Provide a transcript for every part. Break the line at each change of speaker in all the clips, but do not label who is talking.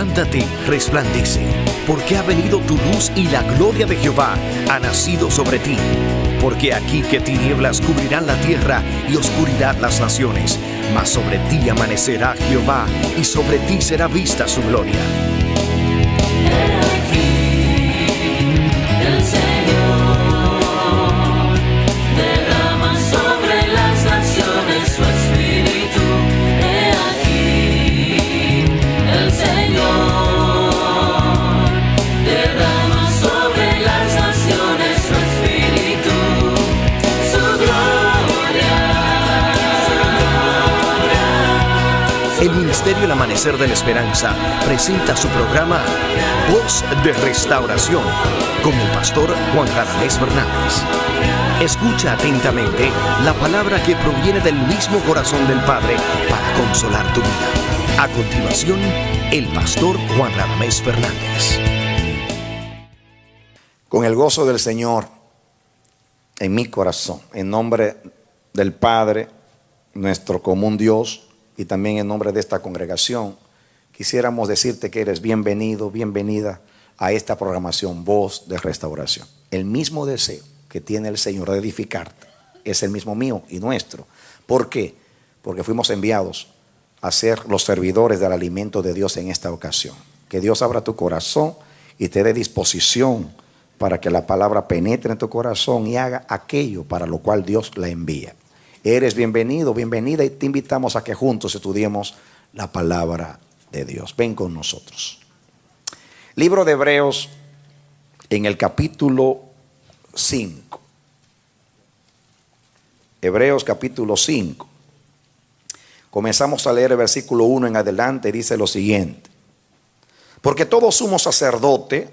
Levántate, resplandece, porque ha venido tu luz y la gloria de Jehová ha nacido sobre ti. Porque aquí que tinieblas cubrirán la tierra y oscuridad las naciones, mas sobre ti amanecerá Jehová y sobre ti será vista su gloria. El Ministerio El Amanecer de la Esperanza presenta su programa Voz de Restauración con el pastor Juan Radamés Fernández. Escucha atentamente la palabra que proviene del mismo corazón del Padre para consolar tu vida. A continuación, el pastor Juan Radamés Fernández.
Con el gozo del Señor en mi corazón, en nombre del Padre, nuestro común Dios, y también en nombre de esta congregación, quisiéramos decirte que eres bienvenido, bienvenida a esta programación Voz de Restauración. El mismo deseo que tiene el Señor de edificarte es el mismo mío y nuestro. ¿Por qué? Porque fuimos enviados a ser los servidores del alimento de Dios en esta ocasión. Que Dios abra tu corazón y te dé disposición para que la palabra penetre en tu corazón y haga aquello para lo cual Dios la envía. Eres bienvenido, bienvenida, y te invitamos a que juntos estudiemos la palabra de Dios. Ven con nosotros. Libro de Hebreos, en el capítulo 5. Hebreos capítulo 5. Comenzamos a leer el versículo 1 en adelante. Dice lo siguiente: porque todo sumo sacerdote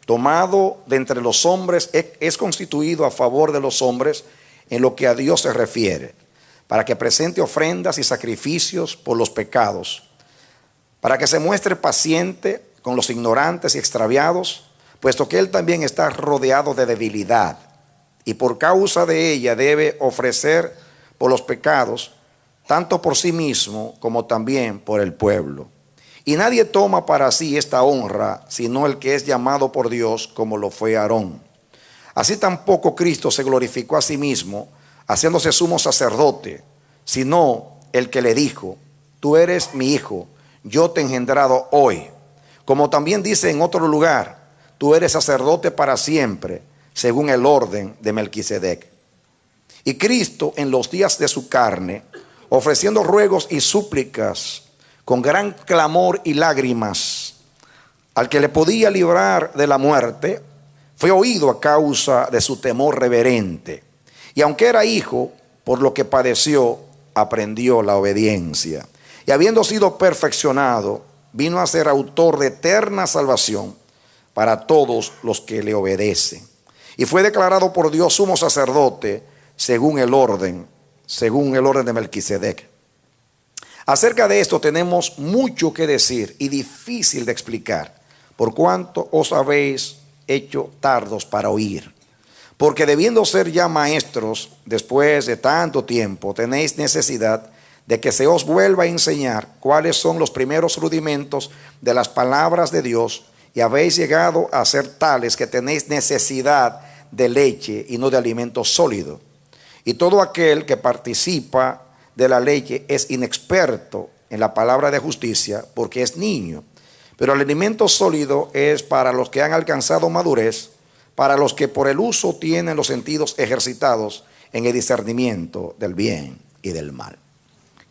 tomado de entre los hombres es constituido a favor de los hombres en lo que a Dios se refiere, para que presente ofrendas y sacrificios por los pecados, para que se muestre paciente con los ignorantes y extraviados, puesto que Él también está rodeado de debilidad, y por causa de ella debe ofrecer por los pecados, tanto por sí mismo como también por el pueblo. Y nadie toma para sí esta honra, sino el que es llamado por Dios, como lo fue Aarón. Así tampoco Cristo se glorificó a sí mismo, haciéndose sumo sacerdote, sino el que le dijo: tú eres mi hijo, yo te he engendrado hoy. Como también dice en otro lugar: tú eres sacerdote para siempre, según el orden de Melquisedec. Y Cristo, en los días de su carne, ofreciendo ruegos y súplicas con gran clamor y lágrimas al que le podía librar de la muerte, fue oído a causa de su temor reverente. Y aunque era hijo, por lo que padeció, aprendió la obediencia. Y habiendo sido perfeccionado, vino a ser autor de eterna salvación para todos los que le obedecen. Y fue declarado por Dios sumo sacerdote según el orden de Melquisedec. Acerca de esto tenemos mucho que decir y difícil de explicar, por cuanto os habéis hecho tardos para oír. Porque debiendo ser ya maestros después de tanto tiempo, tenéis necesidad de que se os vuelva a enseñar cuáles son los primeros rudimentos de las palabras de Dios, y habéis llegado a ser tales que tenéis necesidad de leche y no de alimento sólido. Y todo aquel que participa de la leche es inexperto en la palabra de justicia, porque es niño. Pero el alimento sólido es para los que han alcanzado madurez, para los que por el uso tienen los sentidos ejercitados en el discernimiento del bien y del mal.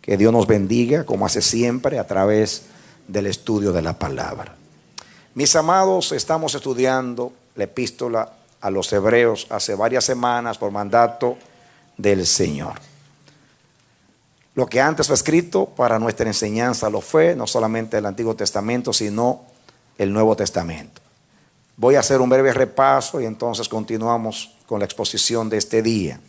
Que Dios nos bendiga, como hace siempre, a través del estudio de la palabra. Mis amados, estamos estudiando la epístola a los Hebreos hace varias semanas por mandato del Señor. Lo que antes fue escrito para nuestra enseñanza lo fue, no solamente el Antiguo Testamento, sino el Nuevo Testamento. Voy a hacer un breve repaso y entonces continuamos con la exposición de este día.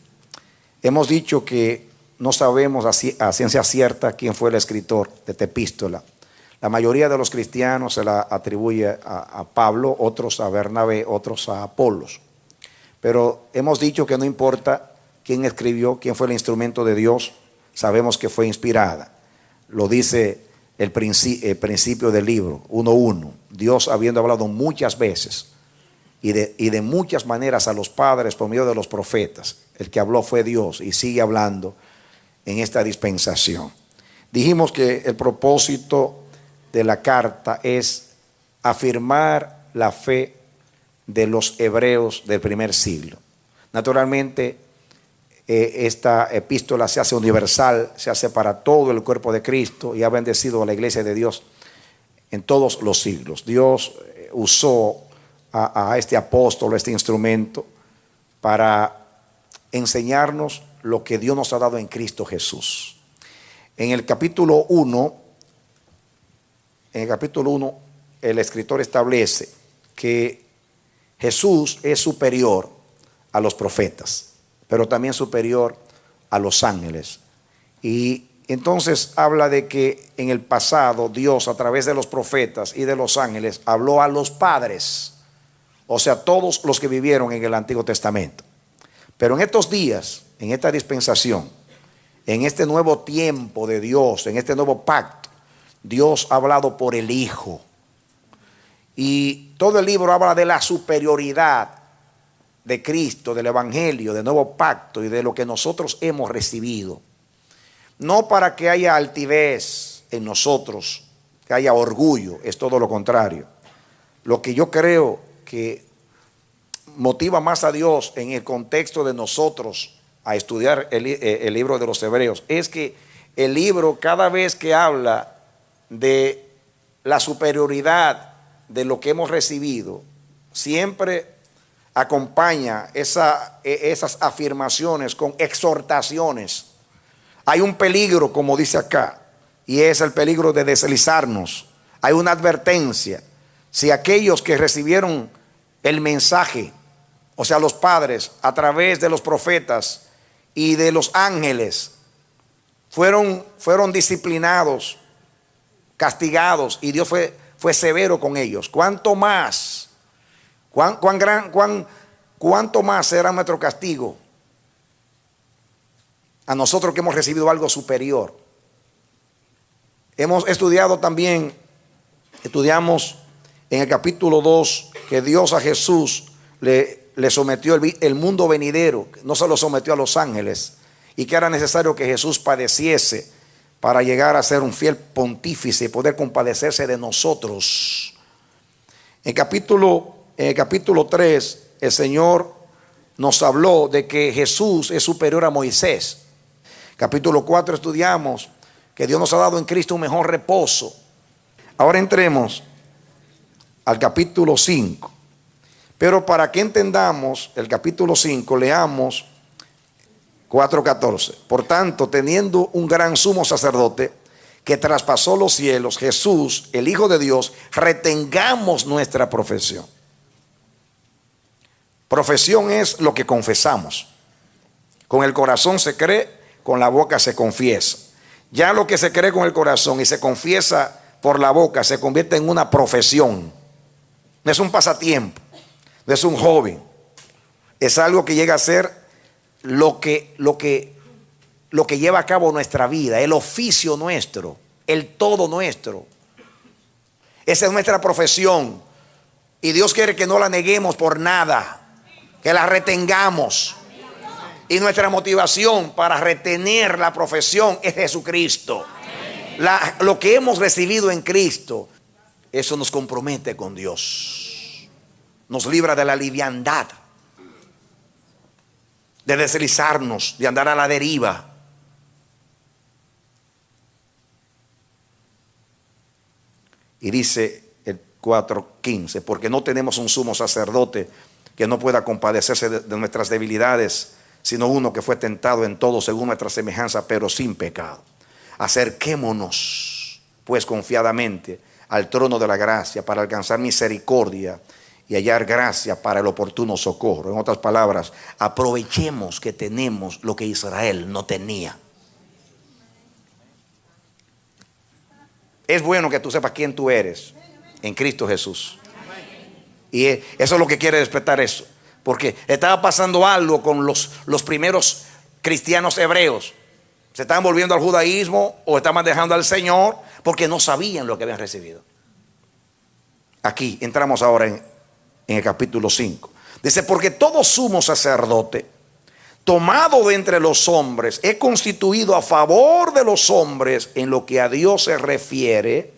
Hemos dicho que no sabemos a ciencia cierta quién fue el escritor de esta epístola. La mayoría de los cristianos se la atribuye a Pablo, otros a Bernabé, otros a Apolos. Pero hemos dicho que no importa quién escribió, quién fue el instrumento de Dios, sabemos que fue inspirada. Lo dice el principio del libro, 1:1. Dios, habiendo hablado muchas veces y de muchas maneras a los padres por medio de los profetas, el que habló fue Dios y sigue hablando en esta dispensación. Dijimos que el propósito de la carta es afirmar la fe de los hebreos del primer siglo. Naturalmente, esta epístola se hace universal, se hace para todo el cuerpo de Cristo y ha bendecido a la iglesia de Dios en todos los siglos. Dios usó a este apóstol, este instrumento, para enseñarnos lo que Dios nos ha dado en Cristo Jesús. En el capítulo 1, el escritor establece que Jesús es superior a los profetas, pero también superior a los ángeles. Y entonces habla de que en el pasado Dios, a través de los profetas y de los ángeles, habló a los padres, o sea, todos los que vivieron en el Antiguo Testamento. Pero en estos días, en esta dispensación, en este nuevo tiempo de Dios, en este nuevo pacto, Dios ha hablado por el Hijo. Y todo el libro habla de la superioridad de Cristo, del Evangelio, del nuevo pacto y de lo que nosotros hemos recibido. No para que haya altivez en nosotros, que haya orgullo, es todo lo contrario. Lo que yo creo que motiva más a Dios en el contexto de nosotros a estudiar el libro de los Hebreos es que el libro, cada vez que habla de la superioridad de lo que hemos recibido, siempre acompaña esas afirmaciones con exhortaciones. Hay un peligro, como dice acá, y es el peligro de deslizarnos. Hay una advertencia. Si aquellos que recibieron el mensaje, o sea, los padres, a través de los profetas y de los ángeles, fueron disciplinados, castigados, y Dios fue severo con ellos, ¿cuánto más? ¿Cuánto más será nuestro castigo a nosotros que hemos recibido algo superior? Hemos estudiado también, estudiamos en el capítulo 2 que Dios a Jesús le sometió el mundo venidero, no se lo sometió a los ángeles, y que era necesario que Jesús padeciese para llegar a ser un fiel pontífice y poder compadecerse de nosotros. En el capítulo 3, el Señor nos habló de que Jesús es superior a Moisés. Capítulo 4 estudiamos que Dios nos ha dado en Cristo un mejor reposo. Ahora entremos al capítulo 5. Pero para que entendamos el capítulo 5, leamos 4:14. Por tanto, teniendo un gran sumo sacerdote que traspasó los cielos, Jesús, el Hijo de Dios, retengamos nuestra profesión. Profesión es lo que confesamos. Con el corazón se cree, con la boca se confiesa. Ya lo que se cree con el corazón y se confiesa por la boca se convierte en una profesión. No es un pasatiempo, no es un hobby. Es algo que llega a ser lo que lleva a cabo nuestra vida, el oficio nuestro, el todo nuestro. Esa es nuestra profesión. Y Dios quiere que no la neguemos por nada, que la retengamos. Y nuestra motivación para retener la profesión es Jesucristo. Lo que hemos recibido en Cristo, eso nos compromete con Dios. Nos libra de la liviandad, de deslizarnos, de andar a la deriva. Y dice el 4:15, porque no tenemos un sumo sacerdote que no pueda compadecerse de nuestras debilidades, sino uno que fue tentado en todo según nuestra semejanza, pero sin pecado. Acerquémonos pues confiadamente al trono de la gracia para alcanzar misericordia y hallar gracia para el oportuno socorro. En otras palabras, aprovechemos que tenemos lo que Israel no tenía. Es bueno que tú sepas quién tú eres en Cristo Jesús. Y eso es lo que quiere despertar eso. Porque estaba pasando algo con los primeros cristianos hebreos. Se estaban volviendo al judaísmo o estaban dejando al Señor porque no sabían lo que habían recibido. Aquí entramos ahora en el capítulo 5. Dice, porque todo sumo sacerdote, tomado de entre los hombres, es constituido a favor de los hombres en lo que a Dios se refiere,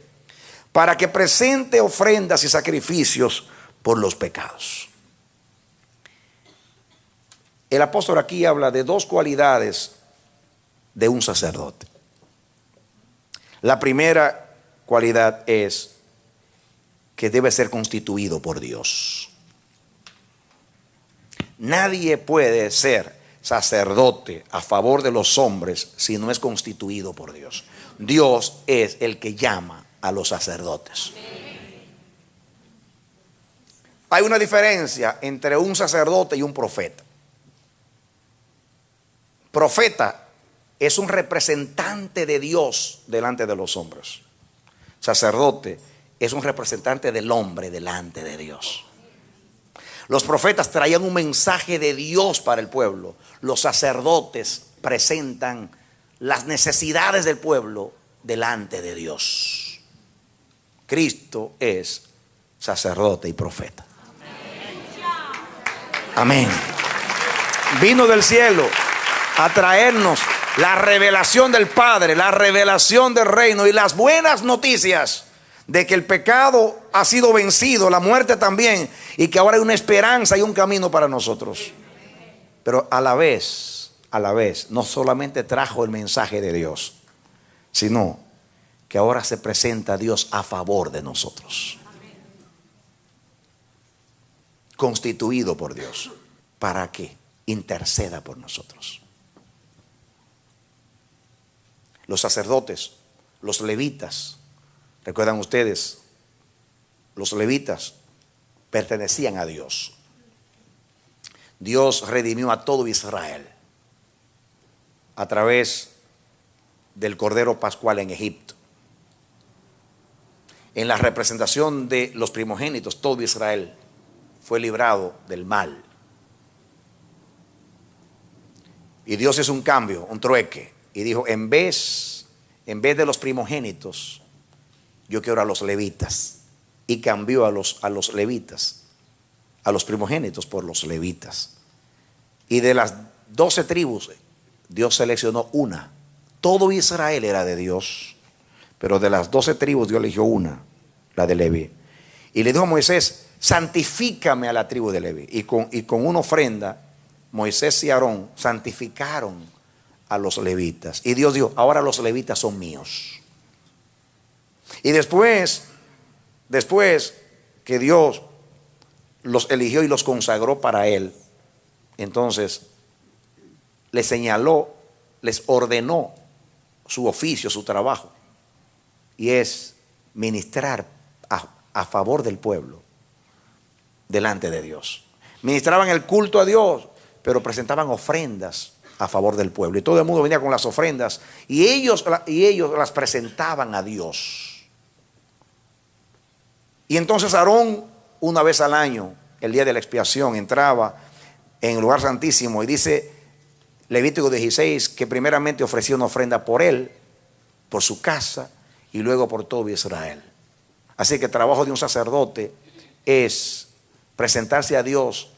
para que presente ofrendas y sacrificios por los pecados. El apóstol aquí habla de dos cualidades de un sacerdote. La primera cualidad es que debe ser constituido por Dios. Nadie puede ser sacerdote a favor de los hombres si no es constituido por Dios. Dios es el que llama a los sacerdotes. Hay una diferencia entre un sacerdote y un profeta. Profeta es un representante de Dios delante de los hombres. Sacerdote es un representante del hombre delante de Dios. Los profetas traían un mensaje de Dios para el pueblo. Los sacerdotes presentan las necesidades del pueblo delante de Dios. Cristo es sacerdote y profeta. Amén. Vino del cielo a traernos la revelación del Padre, la revelación del reino y las buenas noticias de que el pecado ha sido vencido, la muerte también, y que ahora hay una esperanza y un camino para nosotros. Pero a la vez, no solamente trajo el mensaje de Dios, sino que ahora se presenta Dios a favor de nosotros. Constituido por Dios, para que interceda por nosotros. Los sacerdotes, los levitas, recuerdan ustedes, los levitas pertenecían a Dios. Dios redimió a todo Israel a través del Cordero Pascual en Egipto. En la representación de los primogénitos, todo Israel fue librado del mal. Y Dios hizo un cambio, un trueque, y dijo, en vez de los primogénitos, yo quiero a los levitas. Y cambió a los levitas, a los primogénitos por los levitas. Y de las 12 tribus, Dios seleccionó una. Todo Israel era de Dios, pero de las 12 tribus Dios eligió una, la de Leví. Y le dijo a Moisés, santifícame a la tribu de Leví. Y con una ofrenda, Moisés y Aarón santificaron a los levitas. Y Dios dijo, ahora los levitas son míos. Y después que Dios los eligió y los consagró para Él, entonces les señaló, les ordenó su oficio, su trabajo, y es ministrar a favor del pueblo delante de Dios. Ministraban el culto a Dios, pero presentaban ofrendas a favor del pueblo, y todo el mundo venía con las ofrendas y ellos las presentaban a Dios. Y entonces Aarón, una vez al año, el día de la expiación, entraba en el lugar santísimo, y dice Levítico 16 que primeramente ofrecía una ofrenda por él, por su casa, y luego por todo Israel. Así que el trabajo de un sacerdote es presentarse a Dios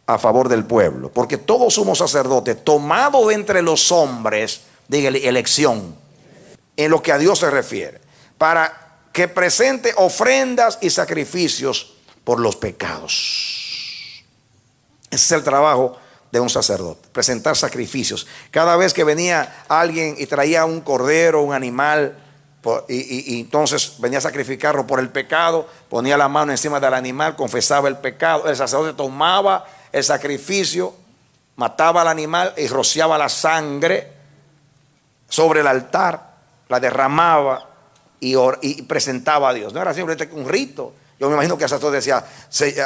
a favor del pueblo, porque todo sumo sacerdote tomado de entre los hombres, diga elección, en lo que a Dios se refiere, para que presente ofrendas y sacrificios por los pecados. Ese es el trabajo de un sacerdote, presentar sacrificios. Cada vez que venía alguien y traía un cordero, un animal, y entonces venía a sacrificarlo por el pecado, ponía la mano encima del animal, confesaba el pecado, el sacerdote tomaba el sacrificio, mataba al animal y rociaba la sangre sobre el altar, la derramaba y presentaba a Dios. No era simplemente un rito. Yo me imagino que el sacerdote decía,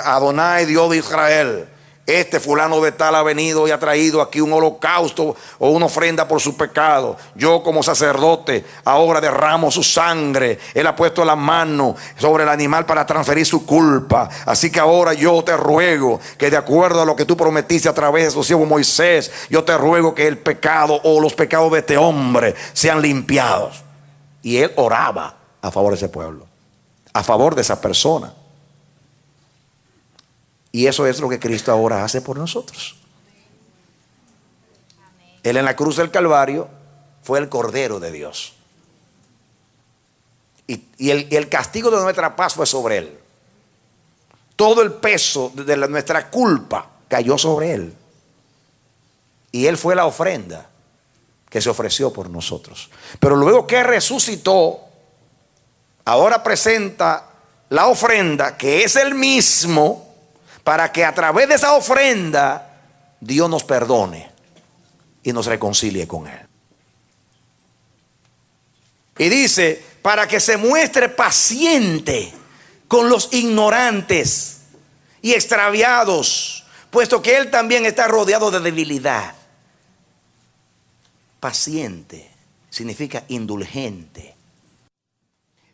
Adonai, Dios de Israel, este fulano de tal ha venido y ha traído aquí un holocausto o una ofrenda por su pecado. Yo como sacerdote ahora derramo su sangre. Él ha puesto la mano sobre el animal para transferir su culpa. Así que ahora yo te ruego que de acuerdo a lo que tú prometiste a través de su siervo Moisés, yo te ruego que el pecado o los pecados de este hombre sean limpiados. Y él oraba a favor de ese pueblo, a favor de esa persona. Y eso es lo que Cristo ahora hace por nosotros. Él en la cruz del Calvario fue el Cordero de Dios. Y el castigo de nuestra paz fue sobre Él. Todo el peso de nuestra culpa cayó sobre Él. Y Él fue la ofrenda que se ofreció por nosotros. Pero luego que resucitó, ahora presenta la ofrenda, que es Él mismo, para que a través de esa ofrenda Dios nos perdone y nos reconcilie con Él. Y dice, para que se muestre paciente con los ignorantes y extraviados, puesto que Él también está rodeado de debilidad. Paciente significa indulgente.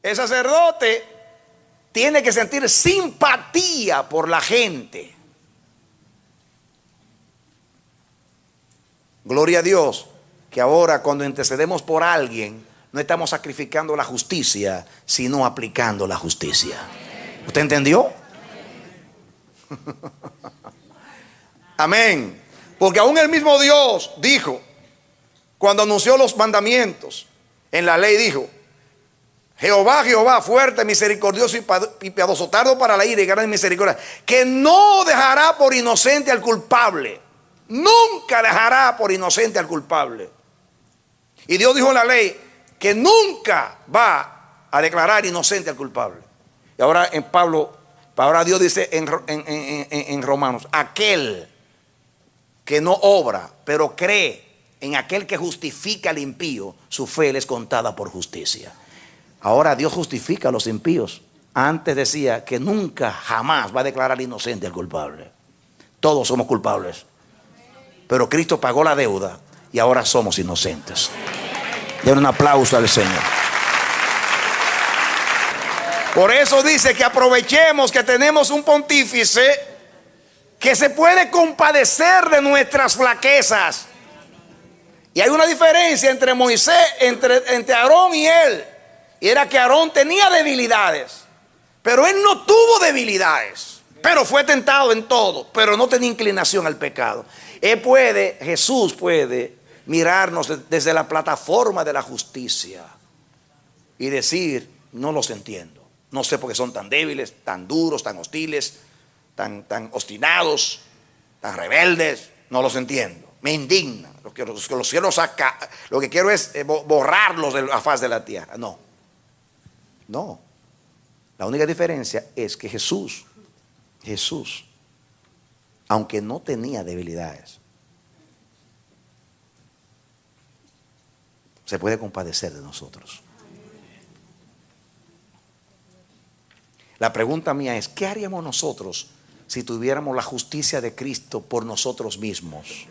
El sacerdote tiene que sentir simpatía por la gente. Gloria a Dios que ahora cuando intercedemos por alguien no estamos sacrificando la justicia, sino aplicando la justicia. ¿Usted entendió? Amén. Porque aún el mismo Dios dijo, cuando anunció los mandamientos, en la ley dijo: Jehová, Jehová, fuerte, misericordioso y piadoso, tardo para la ira y grande en misericordia, que no dejará por inocente al culpable. Nunca dejará por inocente al culpable. Y Dios dijo en la ley que nunca va a declarar inocente al culpable. Y ahora ahora Dios dice en Romanos: aquel que no obra, pero cree en aquel que justifica al impío, su fe le es contada por justicia. Ahora Dios justifica a los impíos. Antes decía que nunca, jamás va a declarar inocente al culpable. Todos somos culpables, pero Cristo pagó la deuda y ahora somos inocentes. Den un aplauso al Señor. Por eso dice que aprovechemos que tenemos un pontífice que se puede compadecer de nuestras flaquezas. Y hay una diferencia entre Moisés, entre Aarón y él. Y era que Aarón tenía debilidades, pero él no tuvo debilidades. Pero fue tentado en todo, pero no tenía inclinación al pecado. Jesús puede mirarnos desde la plataforma de la justicia y decir: no los entiendo. No sé por qué son tan débiles, tan duros, tan hostiles, tan obstinados, tan rebeldes. No los entiendo. Me indigna. Lo que los cielos saca, lo que quiero es borrarlos de la faz de la tierra. No. La única diferencia es que Jesús, aunque no tenía debilidades, se puede compadecer de nosotros. La pregunta mía es: ¿qué haríamos nosotros si tuviéramos la justicia de Cristo por nosotros mismos?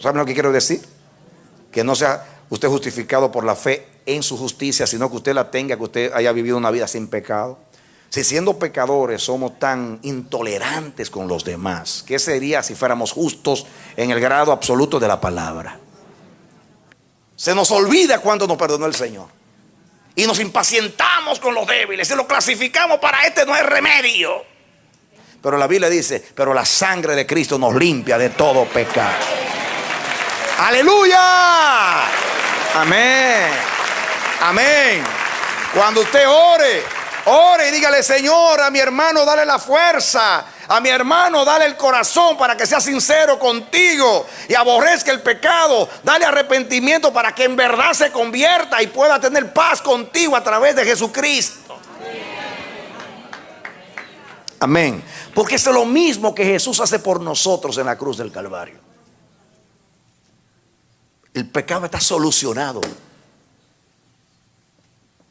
¿Saben lo que quiero decir? Que no sea usted justificado por la fe en su justicia, sino que usted la tenga, que usted haya vivido una vida sin pecado. Si siendo pecadores somos tan intolerantes con los demás, ¿qué sería si fuéramos justos en el grado absoluto de la palabra? Se nos olvida cuánto nos perdonó el Señor y nos impacientamos con los débiles, se lo clasificamos para este no hay remedio. Pero la Biblia dice: pero la sangre de Cristo nos limpia de todo pecado. ¡Aleluya! Amén. Amén. Cuando usted ore y dígale: Señor, a mi hermano dale la fuerza, a mi hermano dale el corazón para que sea sincero contigo y aborrezca el pecado. Dale arrepentimiento para que en verdad se convierta y pueda tener paz contigo a través de Jesucristo. Amén. Porque es lo mismo que Jesús hace por nosotros en la cruz del Calvario. El pecado está solucionado.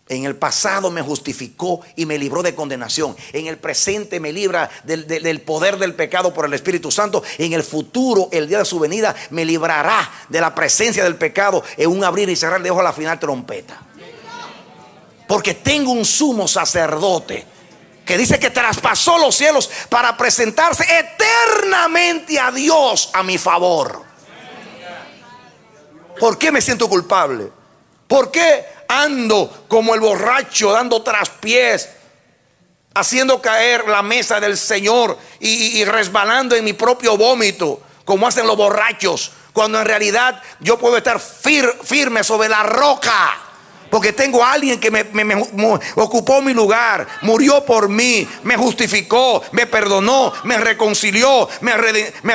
En el pasado me justificó y me libró de condenación. En el presente me libra del poder del pecado por el Espíritu Santo. En el futuro, el día de su venida, me librará de la presencia del pecado en un abrir y cerrar de ojos a la final trompeta. Porque tengo un sumo sacerdote que dice que traspasó los cielos para presentarse eternamente a Dios a mi favor. ¿Por qué me siento culpable? ¿Por qué ando como el borracho, dando traspiés, haciendo caer la mesa del Señor y resbalando en mi propio vómito, como hacen los borrachos, cuando en realidad yo puedo estar firme sobre la roca, porque tengo a alguien que me ocupó mi lugar, murió por mí, me justificó, me perdonó, me reconcilió, me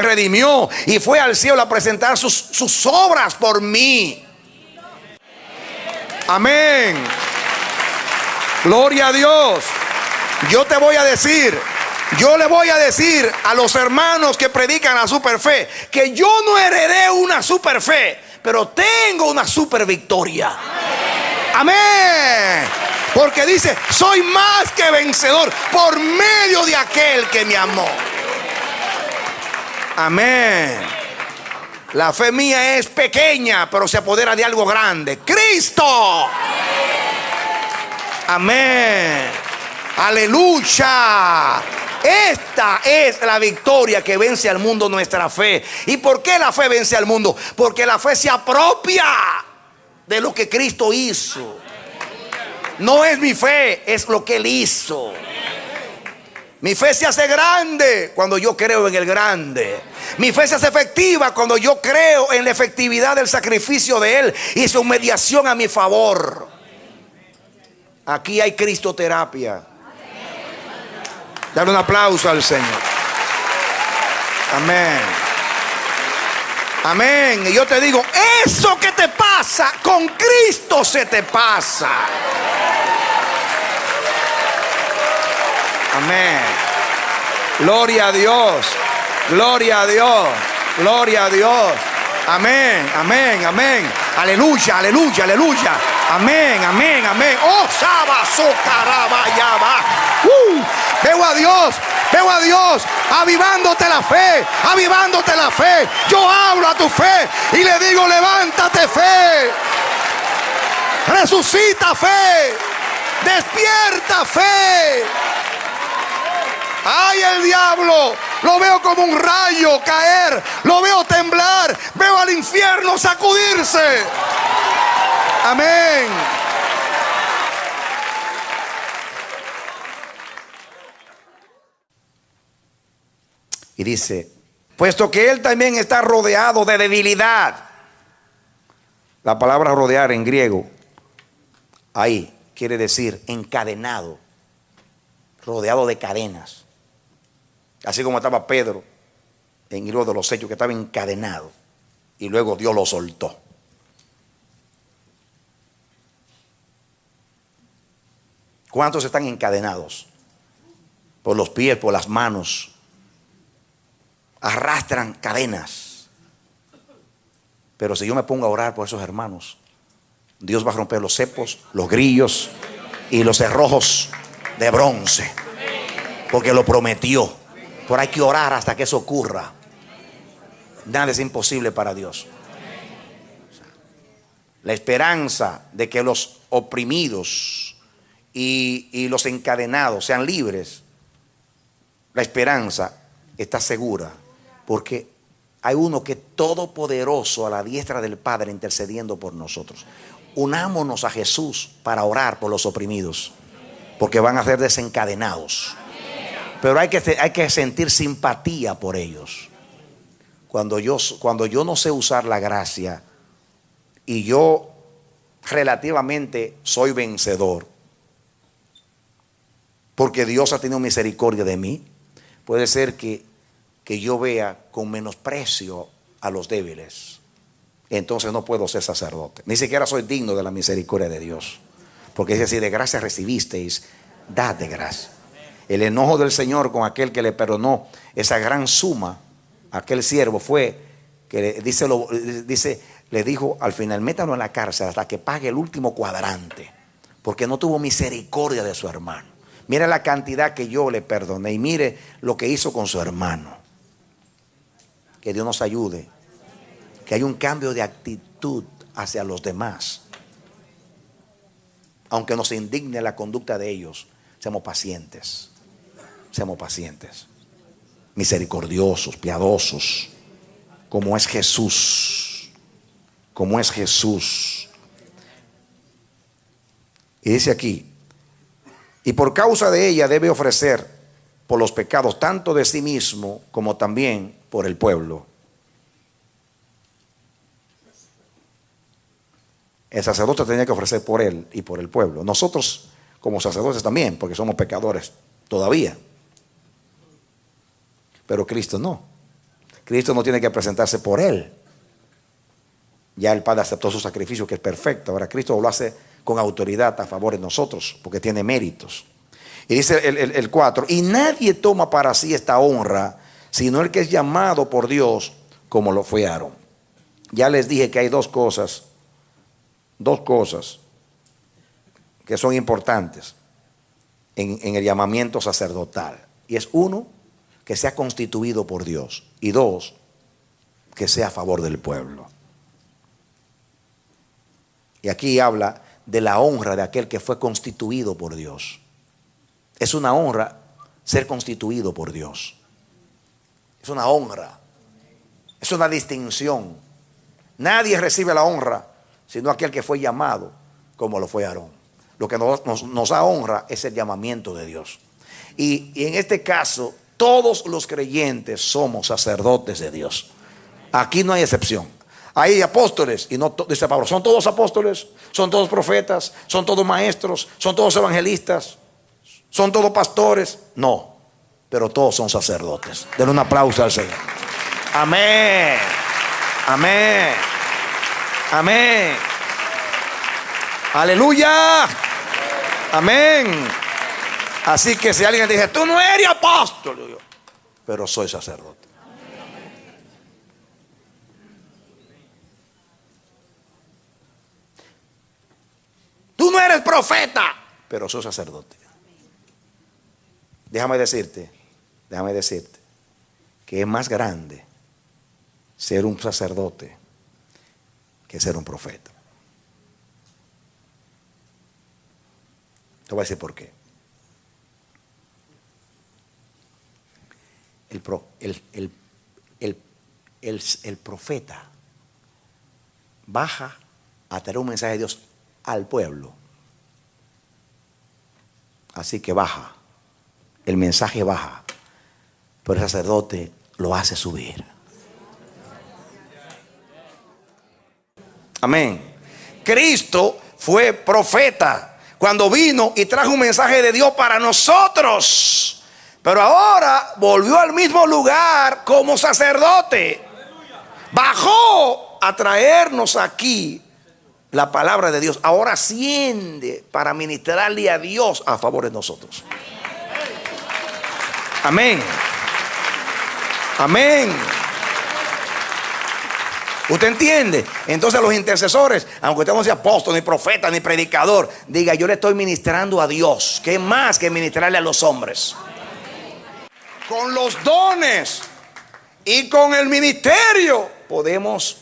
redimió y fue al cielo a presentar sus obras por mí. Amén. Gloria a Dios. Yo le voy a decir a los hermanos que predican la superfe que yo no heredé una superfe, pero tengo una super victoria. Amén. Porque dice, soy más que vencedor por medio de aquel que me amó. Amén. La fe mía es pequeña, pero se apodera de algo grande. Cristo. Amén. Aleluya. Esta es la victoria que vence al mundo, nuestra fe. ¿Y por qué la fe vence al mundo? Porque la fe se apropia de lo que Cristo hizo. No es mi fe, es lo que Él hizo. Mi fe se hace grande cuando yo creo en el grande. Mi fe se hace efectiva cuando yo creo en la efectividad del sacrificio de Él y su mediación a mi favor. Aquí hay cristoterapia. Dale un aplauso al Señor. Amén. Amén. Y yo te digo, eso que te pasa, con Cristo se te pasa. Amén. Gloria a Dios. Gloria a Dios. Gloria a Dios. Amén. Amén. Amén. Aleluya. Aleluya. Aleluya. Amén. Amén. Amén. Oh, Sabasocaraba. Veo a Dios. Veo a Dios avivándote la fe, avivándote la fe. Yo hablo a tu fe y le digo, levántate fe, resucita fe, despierta fe. Ay, el diablo lo veo como un rayo caer, lo veo temblar, veo al infierno sacudirse. Amén. Y dice, puesto que él también está rodeado de debilidad. La palabra rodear en griego, ahí quiere decir encadenado, rodeado de cadenas. Así como estaba Pedro en el libro de los Hechos, que estaba encadenado y luego Dios lo soltó. ¿Cuántos están encadenados? Por los pies, por las manos. Arrastran cadenas. Pero si yo me pongo a orar por esos hermanos, Dios va a romper los cepos, los grillos y los cerrojos de bronce, porque lo prometió. Pero hay que orar hasta que eso ocurra. Nada es imposible para Dios. La esperanza de que los oprimidos y los encadenados sean libres, la esperanza está segura, porque hay uno que es todopoderoso a la diestra del Padre intercediendo por nosotros. Unámonos a Jesús para orar por los oprimidos, porque van a ser desencadenados. Pero hay que sentir simpatía por ellos. Cuando yo no sé usar la gracia y yo relativamente soy vencedor, porque Dios ha tenido misericordia de mí, puede ser que yo vea con menosprecio a los débiles. Entonces no puedo ser sacerdote. Ni siquiera soy digno de la misericordia de Dios. Porque dice así, de gracia recibisteis, dad de gracia. El enojo del Señor con aquel que le perdonó esa gran suma, aquel siervo, fue que le dijo al final, métalo en la cárcel hasta que pague el último cuadrante, porque no tuvo misericordia de su hermano. Mire la cantidad que yo le perdoné y mire lo que hizo con su hermano. Que Dios nos ayude, que haya un cambio de actitud hacia los demás. Aunque nos indigne la conducta de ellos, seamos pacientes. Seamos pacientes, misericordiosos, piadosos, como es Jesús. Como es Jesús. Y dice aquí, y por causa de ella debe ofrecer por los pecados tanto de sí mismo como también por el pueblo. El sacerdote tenía que ofrecer por él y por el pueblo. Nosotros como sacerdotes también, porque somos pecadores todavía. Pero Cristo no. Cristo no tiene que presentarse por él. Ya el Padre aceptó su sacrificio, que es perfecto. Ahora Cristo lo hace con autoridad a favor de nosotros, porque tiene méritos. Y dice el 4, y nadie toma para sí esta honra, sino el que es llamado por Dios, como lo fue Aarón. Ya les dije que hay dos cosas que son importantes en el llamamiento sacerdotal. Y es uno, que sea constituido por Dios. Y dos, que sea a favor del pueblo. Y aquí habla de la honra de aquel que fue constituido por Dios. Es una honra ser constituido por Dios. Es una honra. Es una distinción. Nadie recibe la honra sino aquel que fue llamado como lo fue Aarón. Lo que nos da honra es el llamamiento de Dios. Y en este caso, todos los creyentes somos sacerdotes de Dios. Aquí no hay excepción. Hay apóstoles, y no dice Pablo, ¿son todos apóstoles? ¿Son todos profetas? ¿Son todos maestros? ¿Son todos evangelistas? ¿Son todos pastores? No, pero todos son sacerdotes. Denle un aplauso al Señor. Amén. Amén. Amén. Aleluya. Amén. Así que si alguien dice, tú no eres apóstol, yo, pero soy sacerdote. Tú no eres profeta, pero soy sacerdote. Déjame decirte que es más grande ser un sacerdote que ser un profeta. Te voy a decir por qué. El profeta baja a traer un mensaje de Dios al pueblo. Así que baja. El mensaje baja. Pero el sacerdote lo hace subir. Amén. Cristo fue profeta cuando vino y trajo un mensaje de Dios para nosotros. Pero ahora volvió al mismo lugar como sacerdote. Bajó a traernos aquí la palabra de Dios. Ahora asciende para ministrarle a Dios a favor de nosotros. Amén. Amén. ¿Usted entiende? Entonces los intercesores, aunque usted no sea apóstol, ni profeta, ni predicador, diga, yo le estoy ministrando a Dios. ¿Qué más que ministrarle a los hombres? Con los dones y con el ministerio podemos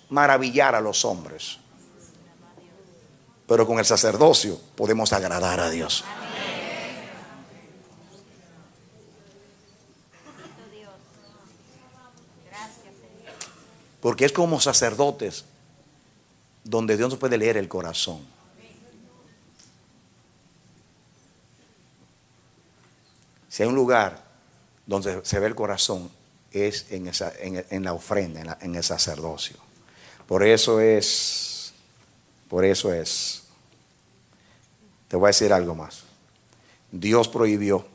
maravillar a los hombres. Pero con el sacerdocio podemos agradar a Dios. Porque es como sacerdotes donde Dios nos puede leer el corazón. Si hay un lugar donde se ve el corazón, es en la ofrenda, en el sacerdocio. Por eso es, te voy a decir algo más. Dios prohibió,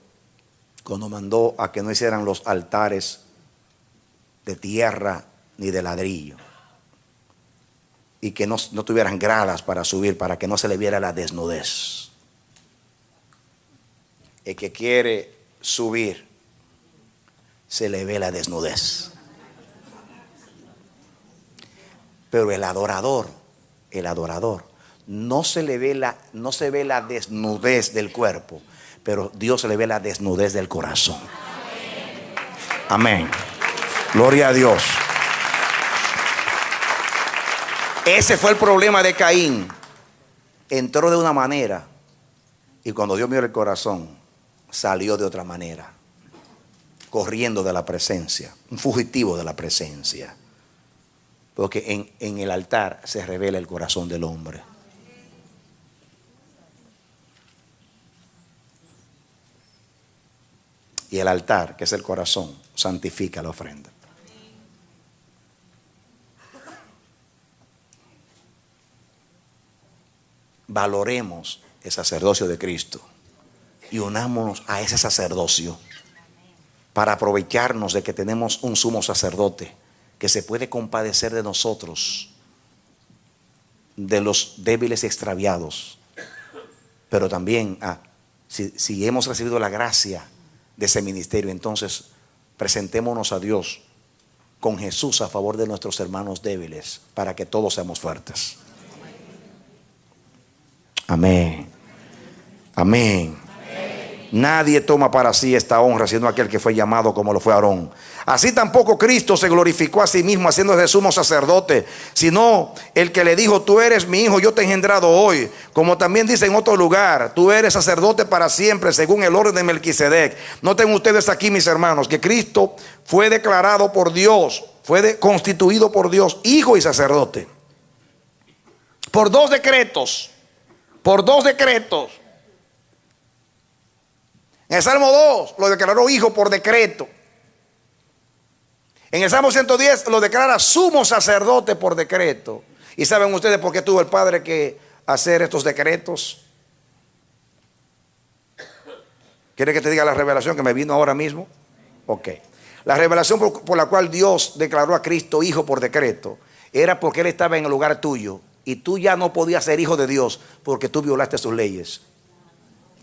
cuando mandó a que no hicieran los altares de tierra ni de ladrillo, y que no tuvieran gradas para subir, para que no se le viera la desnudez. El que quiere subir, se le ve la desnudez. Pero el adorador, no se ve la desnudez del cuerpo, pero Dios se le ve la desnudez del corazón. Amén. Gloria a Dios. Ese fue el problema de Caín. Entró de una manera y cuando Dios miró el corazón, salió de otra manera, corriendo de la presencia, un fugitivo de la presencia. Porque en el altar se revela el corazón del hombre. Y el altar, que es el corazón, santifica la ofrenda. Valoremos el sacerdocio de Cristo y unámonos a ese sacerdocio para aprovecharnos de que tenemos un sumo sacerdote que se puede compadecer de nosotros, de los débiles y extraviados. Pero también, si hemos recibido la gracia de ese ministerio, entonces presentémonos a Dios con Jesús a favor de nuestros hermanos débiles, para que todos seamos fuertes. Amén. Amén. Nadie toma para sí esta honra sino aquel que fue llamado como lo fue Aarón. Así tampoco Cristo se glorificó a sí mismo haciéndose sumo sacerdote, sino el que le dijo: tú eres mi hijo, yo te he engendrado hoy. Como también dice en otro lugar: tú eres sacerdote para siempre según el orden de Melquisedec. Noten ustedes aquí, mis hermanos, que Cristo fue declarado por Dios, constituido por Dios hijo y sacerdote por dos decretos. En el Salmo 2 lo declaró hijo por decreto. En el Salmo 110 lo declara sumo sacerdote por decreto. ¿Y saben ustedes por qué tuvo el Padre que hacer estos decretos? ¿Quiere que te diga la revelación que me vino ahora mismo? Ok. La revelación por la cual Dios declaró a Cristo hijo por decreto era porque Él estaba en el lugar tuyo y tú ya no podías ser hijo de Dios porque tú violaste sus leyes.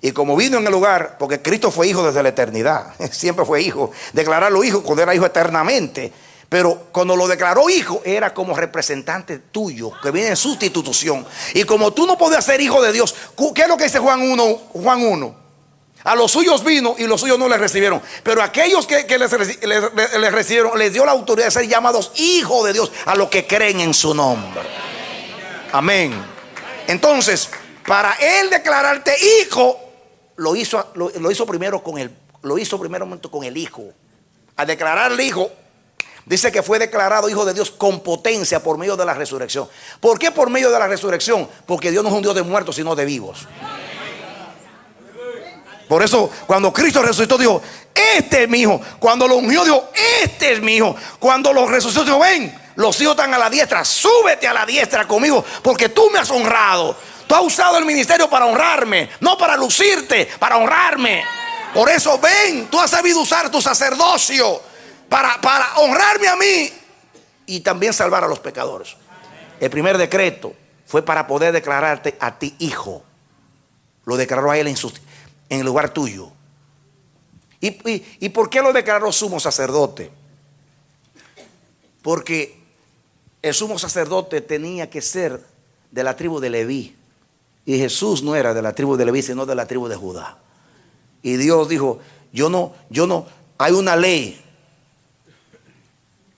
Y como vino en el lugar, porque Cristo fue hijo desde la eternidad, siempre fue hijo, declararlo hijo cuando era hijo eternamente, pero cuando lo declaró hijo era como representante tuyo, que viene en sustitución. Y como tú no podías ser hijo de Dios, ¿qué es lo que dice Juan 1? A los suyos vino y los suyos no les recibieron, pero aquellos que les recibieron, les dio la autoridad de ser llamados hijos de Dios a los que creen en su nombre. Amén. Entonces, para Él declararte hijo, lo hizo primero con el hijo. Al declararle hijo, dice que fue declarado hijo de Dios con potencia por medio de la resurrección. ¿Por qué por medio de la resurrección? Porque Dios no es un Dios de muertos, sino de vivos. Por eso cuando Cristo resucitó dijo: este es mi hijo. Cuando lo ungió dijo: este es mi hijo. Cuando lo resucitó dijo: ven, los hijos están a la diestra, súbete a la diestra conmigo, porque tú me has honrado. Tú has usado el ministerio para honrarme, no para lucirte, para honrarme. Por eso ven, tú has sabido usar tu sacerdocio para honrarme a mí y también salvar a los pecadores. El primer decreto fue para poder declararte a ti hijo. Lo declaró a Él en el lugar tuyo. ¿Y por qué lo declaró sumo sacerdote? Porque el sumo sacerdote tenía que ser de la tribu de Leví. Y Jesús no era de la tribu de Leví, sino de la tribu de Judá. Y Dios dijo: yo no, hay una ley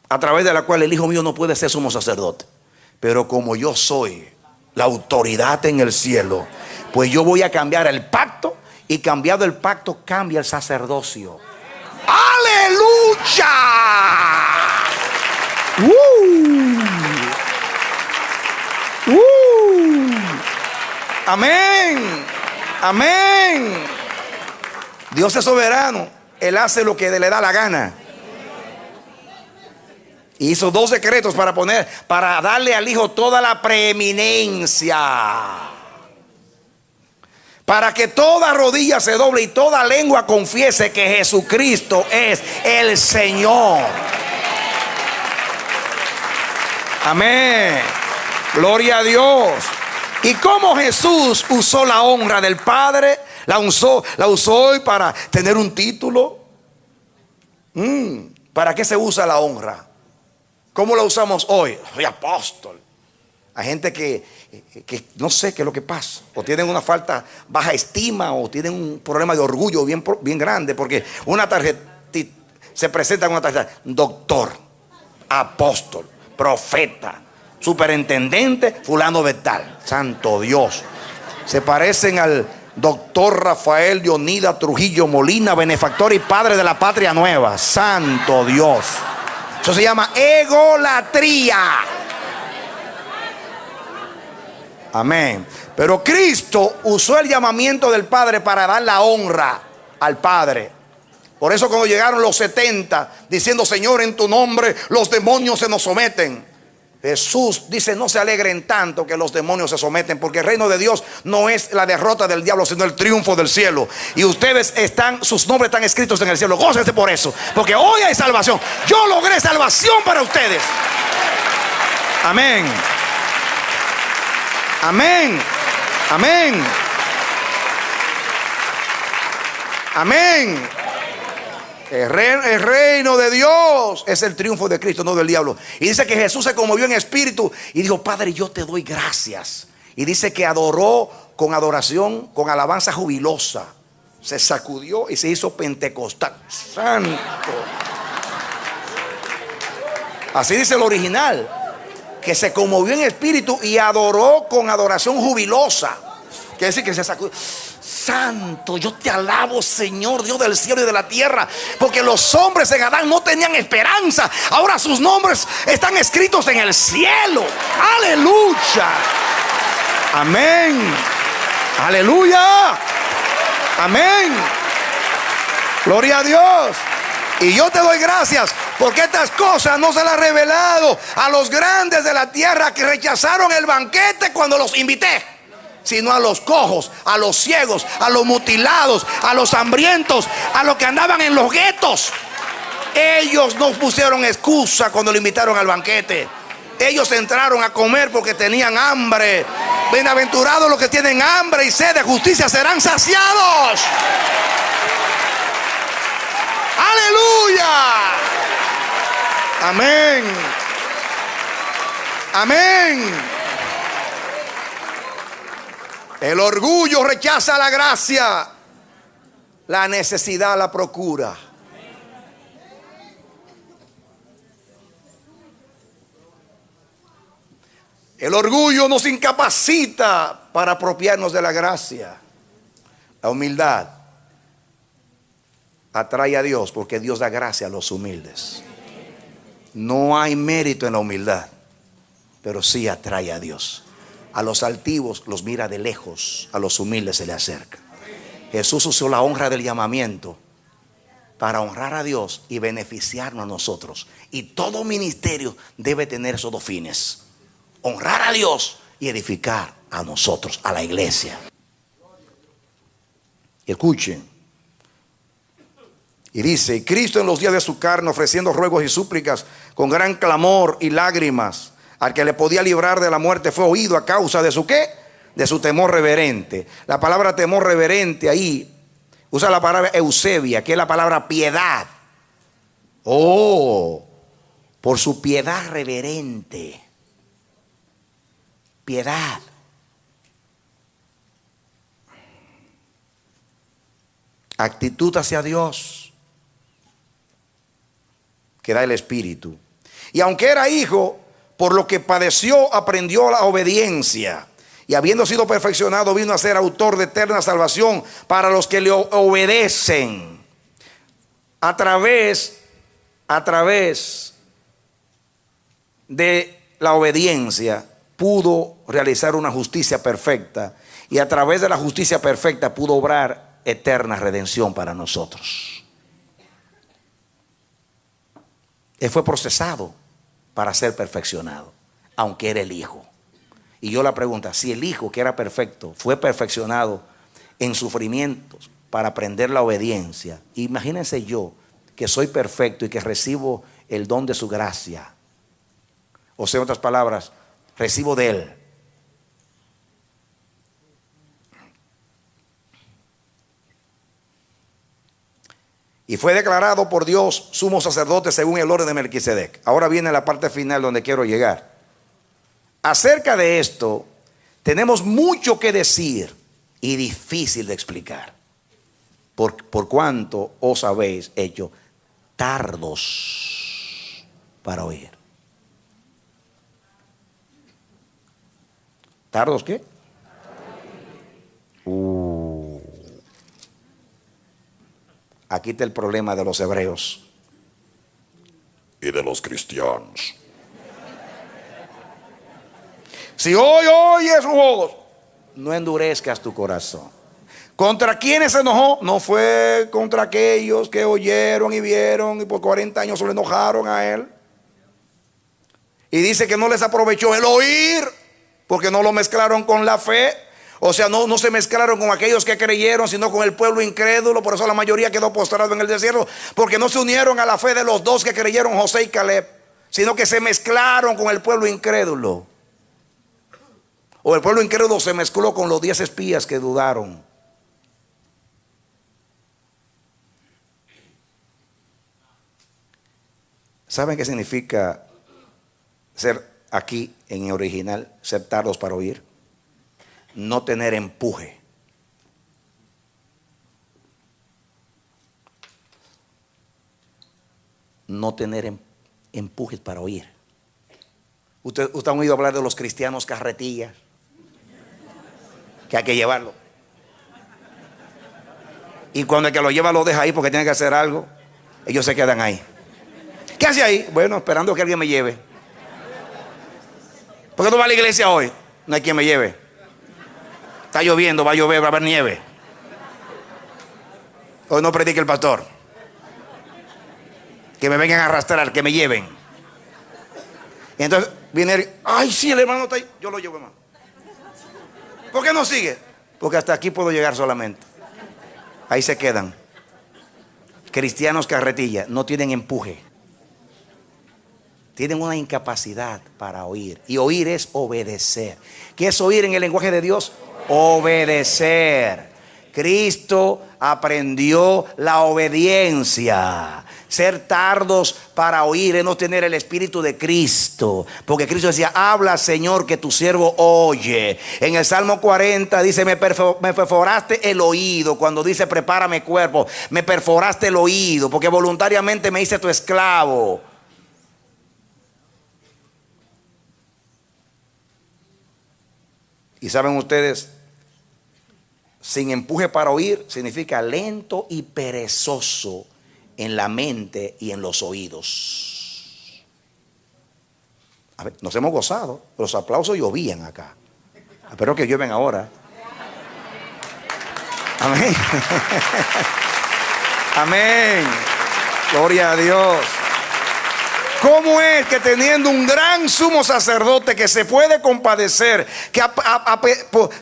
a través de la cual el hijo mío no puede ser sumo sacerdote. Pero como yo soy la autoridad en el cielo, pues yo voy a cambiar el pacto, y cambiado el pacto cambia el sacerdocio. ¡Aleluya! Amén. Amén. Dios es soberano. Él hace lo que le da la gana. Y hizo dos decretos para darle al hijo toda la preeminencia, para que toda rodilla se doble y toda lengua confiese que Jesucristo es el Señor. Amén. Gloria a Dios. Y cómo Jesús usó la honra del Padre, la usó hoy para tener un título. ¿Para qué se usa la honra? ¿Cómo la usamos hoy? Soy apóstol. Hay gente que no sé qué es lo que pasa, o tienen una baja estima, o tienen un problema de orgullo bien grande, porque una tarjeta se presenta con una tarjeta: doctor, apóstol, profeta, superintendente, fulano de tal. Santo Dios. Se parecen al doctor Rafael Leonida Trujillo Molina, benefactor y padre de la patria nueva. Santo Dios. Eso se llama egolatría. Amén. Pero Cristo usó el llamamiento del Padre para dar la honra al Padre. Por eso cuando llegaron los 70 diciendo: Señor, en tu nombre los demonios se nos someten, Jesús dice: no se alegren tanto que los demonios se someten, porque el reino de Dios no es la derrota del diablo, sino el triunfo del cielo. Y ustedes sus nombres están escritos en el cielo. Gócense por eso, porque hoy hay salvación. Yo logré salvación para ustedes. Amén. Amén. Amén. Amén. El reino de Dios es el triunfo de Cristo, no del diablo. Y dice que Jesús se conmovió en espíritu y dijo: Padre, yo te doy gracias. Y dice que adoró con adoración, con alabanza jubilosa. Se sacudió y se hizo pentecostal. Santo. Así dice el original, que se conmovió en espíritu y adoró con adoración jubilosa. Quiere decir que se sacudió. Santo, yo te alabo, Señor, Dios del cielo y de la tierra, porque los hombres en Adán no tenían esperanza. Ahora sus nombres están escritos en el cielo. Aleluya. Amén. Aleluya. Amén. Gloria a Dios. Y yo te doy gracias, porque estas cosas no se las he revelado a los grandes de la tierra, que rechazaron el banquete cuando los invité, sino a los cojos, a los ciegos, a los mutilados, a los hambrientos, a los que andaban en los guetos. Ellos no pusieron excusa cuando lo invitaron al banquete. Ellos entraron a comer porque tenían hambre. Bienaventurados los que tienen hambre y sed de justicia, serán saciados. Aleluya. Amén. Amén. El orgullo rechaza la gracia, la necesidad la procura. El orgullo nos incapacita para apropiarnos de la gracia. La humildad atrae a Dios, porque Dios da gracia a los humildes. No hay mérito en la humildad, pero sí atrae a Dios. A los altivos los mira de lejos, a los humildes se le acerca. Jesús usó la honra del llamamiento para honrar a Dios y beneficiarnos a nosotros. Y todo ministerio debe tener esos dos fines: honrar a Dios y edificar a nosotros, a la iglesia. Y escuchen. Y dice: Cristo en los días de su carne, ofreciendo ruegos y súplicas con gran clamor y lágrimas, al que le podía librar de la muerte, fue oído a causa de su ¿qué? De su temor reverente. La palabra temor reverente ahí usa la palabra eusebia, que es la palabra piedad. Oh, por su piedad reverente. Piedad. Actitud hacia Dios que da el Espíritu. Y aunque era hijo, por lo que padeció, aprendió la obediencia. Y habiendo sido perfeccionado, vino a ser autor de eterna salvación para los que le obedecen. A través de la obediencia pudo realizar una justicia perfecta. Y a través de la justicia perfecta pudo obrar eterna redención para nosotros. Él fue procesado para ser perfeccionado, aunque era el hijo. Y yo la pregunta: si el hijo, que era perfecto, fue perfeccionado en sufrimientos para aprender la obediencia, imagínense yo, que soy perfecto y que recibo el don de su gracia. O sea, en otras palabras, recibo de él. Y fue declarado por Dios sumo sacerdote según el orden de Melquisedec. Ahora viene la parte final donde quiero llegar. Acerca de esto tenemos mucho que decir y difícil de explicar, por cuanto os habéis hecho tardos para oír. ¿Tardos qué? Aquí está el problema de los hebreos y de los cristianos. Si hoy oyes su voz, no endurezcas tu corazón. ¿Contra quiénes se enojó? No fue contra aquellos que oyeron y vieron y por 40 años se le enojaron a él. Y dice que no les aprovechó el oír, porque no lo mezclaron con la fe. O sea, no se mezclaron con aquellos que creyeron, sino con el pueblo incrédulo. Por eso la mayoría quedó postrado en el desierto, porque no se unieron a la fe de los dos que creyeron, José y Caleb, sino que se mezclaron con el pueblo incrédulo. O el pueblo incrédulo se mezcló con los 10 espías que dudaron. ¿Saben qué significa ser aquí en original, ser tardos para oír? No tener empuje. No tener empujes para oír. Usted han oído hablar de los cristianos carretillas, que hay que llevarlo. Y cuando el que lo lleva lo deja ahí porque tiene que hacer algo, ellos se quedan ahí. ¿Qué hace ahí? Bueno, esperando que alguien me lleve. ¿Por qué no va a la iglesia hoy? No hay quien me lleve. Está lloviendo, va a llover, va a haber nieve. Hoy no predique el pastor. Que me vengan a arrastrar, que me lleven. Y entonces viene él, ay, sí, el hermano está ahí. Yo lo llevo, hermano. ¿Por qué no sigue? Porque hasta aquí puedo llegar solamente. Ahí se quedan. Cristianos carretilla, no tienen empuje. Tienen una incapacidad para oír. Y oír es obedecer. ¿Qué es oír en el lenguaje de Dios? Obedecer. Cristo aprendió la obediencia. Ser tardos para oír es no tener el espíritu de Cristo. Porque Cristo decía, habla, Señor, que tu siervo oye. En el Salmo 40 dice, me perforaste el oído. Cuando dice, prepárame cuerpo, me perforaste el oído, porque voluntariamente me hice tu esclavo. Y saben ustedes, sin empuje para oír significa lento y perezoso en la mente y en los oídos. A ver, nos hemos gozado, los aplausos llovían acá. Espero que llueven ahora. Amén. Amén. Gloria a Dios. ¿Cómo es que teniendo un gran sumo sacerdote que se puede compadecer,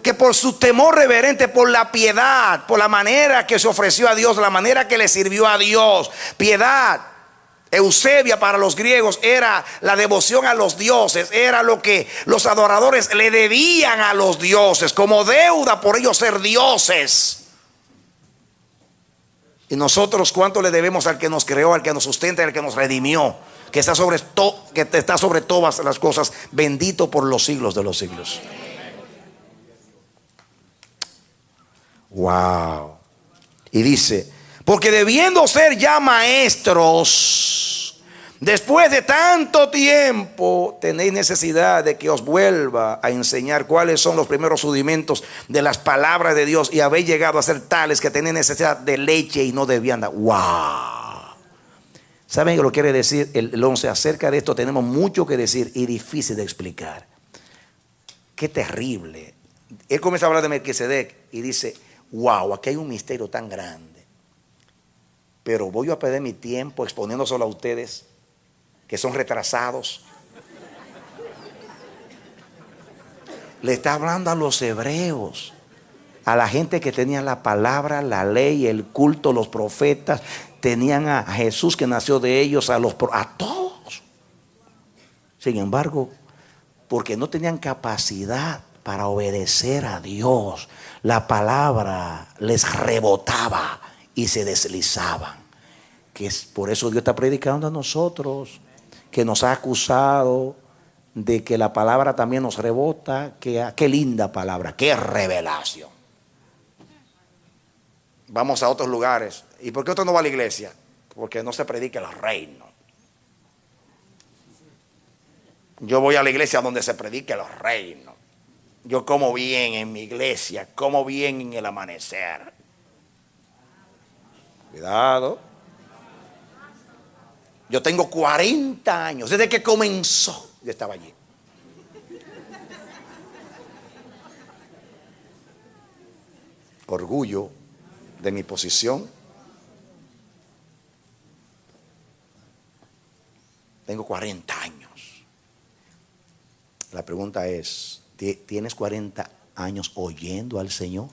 que por su temor reverente, por la piedad, por la manera que se ofreció a Dios, la manera que le sirvió a Dios, piedad, Eusebia para los griegos era la devoción a los dioses, era lo que los adoradores le debían a los dioses, como deuda por ellos ser dioses. Y nosotros, ¿cuánto le debemos al que nos creó, al que nos sustenta, al que nos redimió? Que está sobre todas las cosas, bendito por los siglos de los siglos. Wow. Y dice, porque debiendo ser ya maestros, después de tanto tiempo, tenéis necesidad de que os vuelva a enseñar cuáles son los primeros rudimentos de las palabras de Dios, y habéis llegado a ser tales que tenéis necesidad de leche y no de vianda. Wow. ¿Saben qué lo quiere decir el 11? Acerca de esto tenemos mucho que decir y difícil de explicar. Qué terrible. Él comienza a hablar de Melquisedec y dice, wow, aquí hay un misterio tan grande. Pero voy a perder mi tiempo exponiéndoselo a ustedes, que son retrasados. Le está hablando a los hebreos, a la gente que tenía la palabra, la ley, el culto, los profetas. Tenían a Jesús que nació de ellos, a todos. Sin embargo, porque no tenían capacidad para obedecer a Dios, la palabra les rebotaba y se deslizaban. Que es por eso Dios está predicando a nosotros, que nos ha acusado de que la palabra también nos rebota. Qué linda palabra, qué revelación. Vamos a otros lugares. ¿Y por qué usted no va a la iglesia? Porque no se predica el reino. Yo voy a la iglesia donde se predica el reino. Yo como bien en mi iglesia, como bien en el amanecer. Cuidado. Yo tengo 40 años, desde que comenzó, yo estaba allí. orgullo de mi posición. Tengo 40 años. La pregunta es, ¿tienes 40 años oyendo al Señor?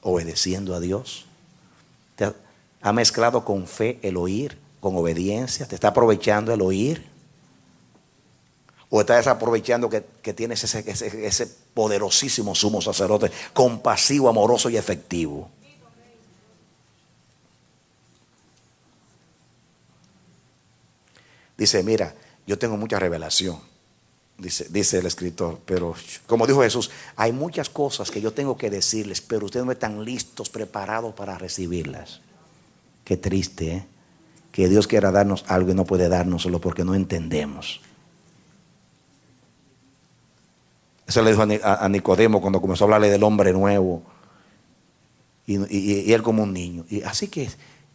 ¿Obedeciendo a Dios? ¿Te ha mezclado con fe el oír, con obediencia? ¿Te está aprovechando el oír? ¿O estás aprovechando que tienes ese poderosísimo sumo sacerdote, compasivo, amoroso y efectivo? Dice, mira, yo tengo mucha revelación, dice el escritor, pero como dijo Jesús, hay muchas cosas que yo tengo que decirles, pero ustedes no están listos, preparados para recibirlas. Qué triste, ¿eh? Que Dios quiera darnos algo y no puede dárnoslo porque no entendemos. Eso le dijo a Nicodemo cuando comenzó a hablarle del hombre nuevo. Y él como un niño. Y así que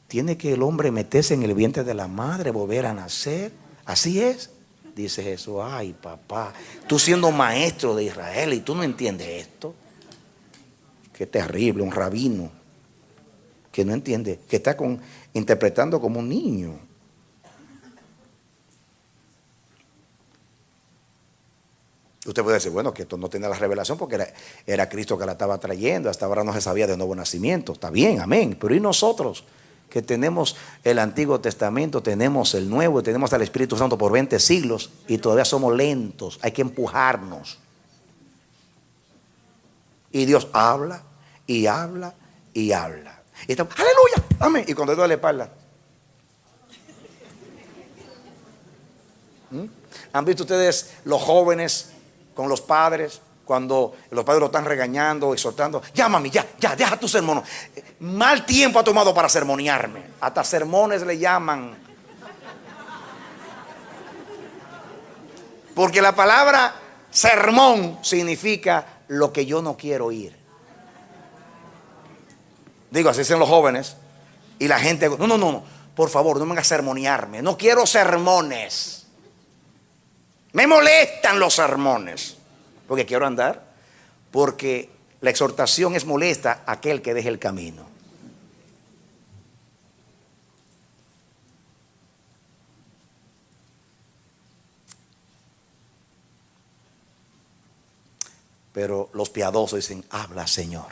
tiene que el hombre meterse en el vientre de la madre, volver a nacer. Así es. Dice Jesús, ay papá, tú siendo maestro de Israel y tú no entiendes esto. Qué terrible, un rabino que no entiende, que está interpretando como un niño. Usted puede decir, bueno, que esto no tiene la revelación porque era Cristo que la estaba trayendo, hasta ahora no se sabía de nuevo nacimiento. Está bien, amén. Pero ¿y nosotros que tenemos el Antiguo Testamento, tenemos el Nuevo, tenemos al Espíritu Santo por 20 siglos y todavía somos lentos? Hay que empujarnos. Y Dios habla y habla y habla. Y estamos, aleluya, amén. Y cuando duele la espalda. ¿Han visto ustedes los jóvenes con los padres? Cuando los padres lo están regañando, exhortando, ya mami, ya, deja tu sermón. Mal tiempo ha tomado para sermonearme. Hasta sermones le llaman. Porque la palabra sermón significa lo que yo no quiero oír. Digo, así dicen los jóvenes. Y la gente, no, por favor, no me hagas sermonearme. No quiero sermones. Me molestan los sermones. Porque quiero andar. Porque la exhortación es molesta a aquel que deje el camino. Pero los piadosos dicen, habla Señor,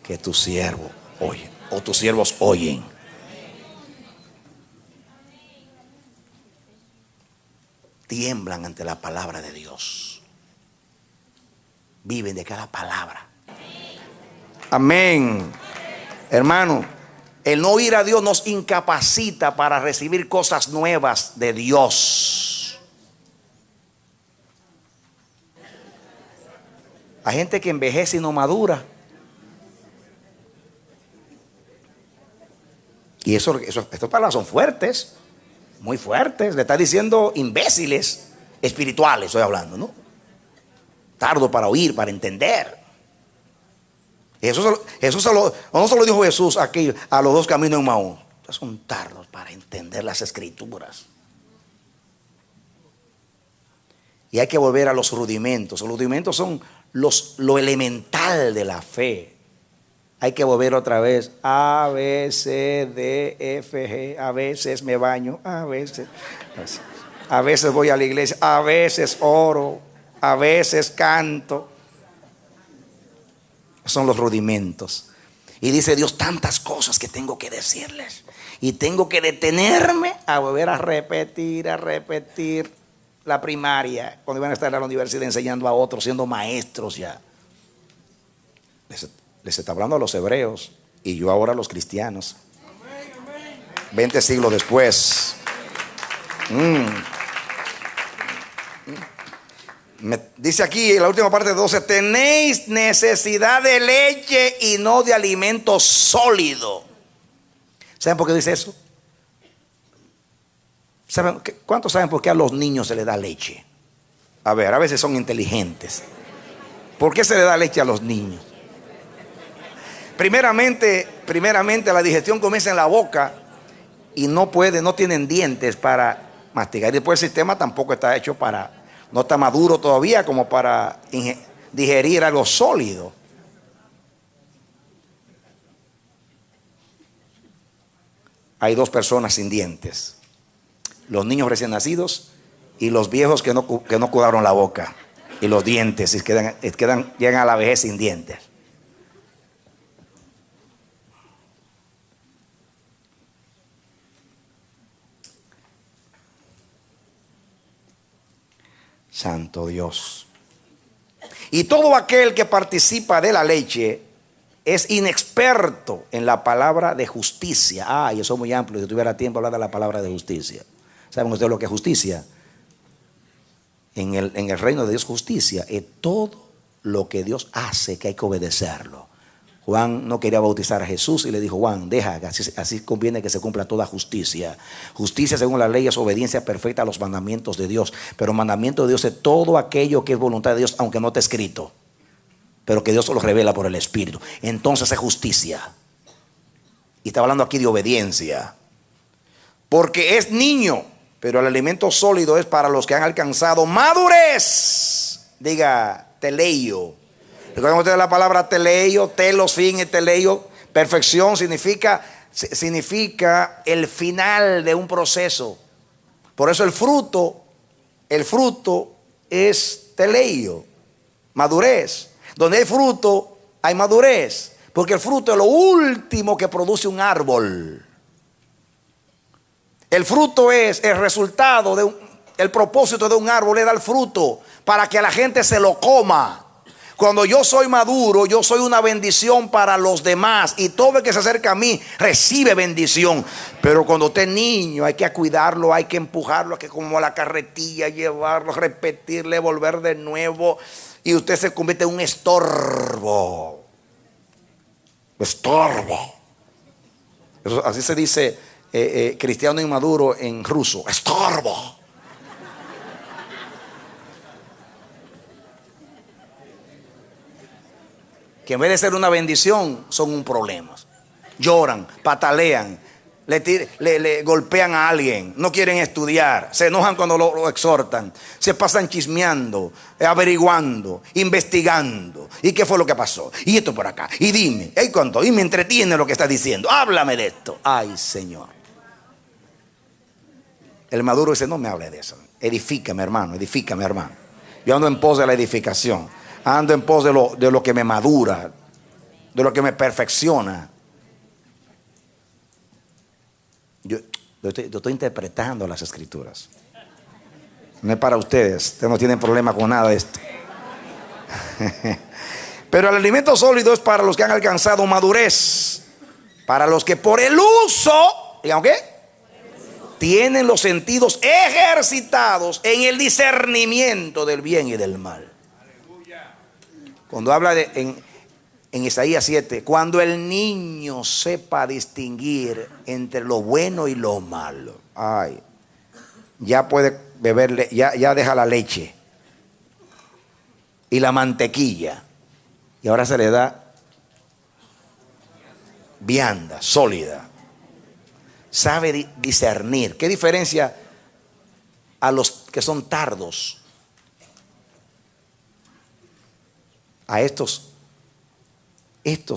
que tu siervo oye, o tus siervos oyen. Tiemblan ante la palabra de Dios. Viven de cada palabra. Amén. Hermano, el no oír a Dios nos incapacita para recibir cosas nuevas de Dios. Hay gente que envejece y no madura. Y estas palabras son fuertes, muy fuertes. Le está diciendo imbéciles espirituales, estoy hablando, ¿no? Tardo para oír, para entender. Eso no se lo dijo Jesús aquí a los dos caminos en Maús. Son tardos para entender las escrituras. Y hay que volver a los rudimentos. Los rudimentos son lo elemental de la fe. Hay que volver otra vez. A, B, C, D, F, G. A veces me baño. A veces voy a la iglesia. A veces oro. A veces canto. Son los rudimentos. Y dice Dios, tantas cosas que tengo que decirles. Y tengo que detenerme a volver a repetir la primaria. Cuando iban a estar en la universidad enseñando a otros, siendo maestros ya. Les está hablando a los hebreos. Y yo ahora a los cristianos. 20 siglos después. Dice aquí en la última parte de 12, tenéis necesidad de leche y no de alimento sólido. ¿Saben por qué dice eso? ¿Cuántos saben por qué a los niños se les da leche? A ver, a veces son inteligentes. ¿Por qué se le da leche a los niños? Primeramente la digestión comienza en la boca y no tienen dientes para mastigar. Y después el sistema tampoco está hecho para No está maduro todavía como para digerir algo sólido. Hay dos personas sin dientes: los niños recién nacidos y los viejos que no cuidaron la boca y los dientes y llegan a la vejez sin dientes. Santo Dios. Y todo aquel que participa de la leche es inexperto en la palabra de justicia. Y eso es muy amplio. Si tuviera tiempo hablar de la palabra de justicia. ¿Saben ustedes lo que es justicia? En el reino de Dios, justicia es todo lo que Dios hace, que hay que obedecerlo. Juan no quería bautizar a Jesús y le dijo: Juan, deja, así conviene que se cumpla toda justicia. Justicia según la ley es obediencia perfecta a los mandamientos de Dios. Pero mandamiento de Dios es todo aquello que es voluntad de Dios, aunque no esté escrito, pero que Dios lo revela por el Espíritu. Entonces es justicia. Y está hablando aquí de obediencia. Porque es niño, pero el alimento sólido es para los que han alcanzado madurez. Diga, teleio. Recuerden ustedes la palabra teleio, telos, fin, y teleio. Perfección significa el final de un proceso. Por eso el fruto es teleio, madurez. Donde hay fruto, hay madurez. Porque el fruto es lo último que produce un árbol. El fruto es el resultado el propósito de un árbol es dar fruto para que la gente se lo coma. Cuando yo soy maduro, yo soy una bendición para los demás. Y todo el que se acerca a mí recibe bendición. Pero cuando usted es niño, hay que cuidarlo, hay que empujarlo, hay que como a la carretilla, llevarlo, repetirle, volver de nuevo. Y usted se convierte en un estorbo. Estorbo. Eso, así se dice cristiano inmaduro en ruso. Estorbo. Que en vez de ser una bendición, son un problema. Lloran, patalean, le golpean a alguien, no quieren estudiar, se enojan cuando lo exhortan, se pasan chismeando, averiguando, investigando. ¿Y qué fue lo que pasó? Y esto por acá, y dime, ¿y cuánto? Y me entretiene lo que está diciendo, háblame de esto. Ay, Señor. El maduro dice: no me hable de eso, edifícame, hermano, edifícame, hermano. Yo ando en pos de la edificación. Ando en pos de lo que me madura, de lo que me perfecciona. Yo estoy interpretando las escrituras. No es para ustedes. Ustedes no tienen problema con nada de esto. Pero el alimento sólido es para los que han alcanzado madurez. Para los que por el uso, ¿digamos qué? Tienen los sentidos ejercitados en el discernimiento del bien y del mal. Cuando habla en Isaías 7, cuando el niño sepa distinguir entre lo bueno y lo malo, ya puede beberle, ya deja la leche y la mantequilla, y ahora se le da vianda, sólida. Sabe discernir. ¿Qué diferencia a los que son tardos? A estos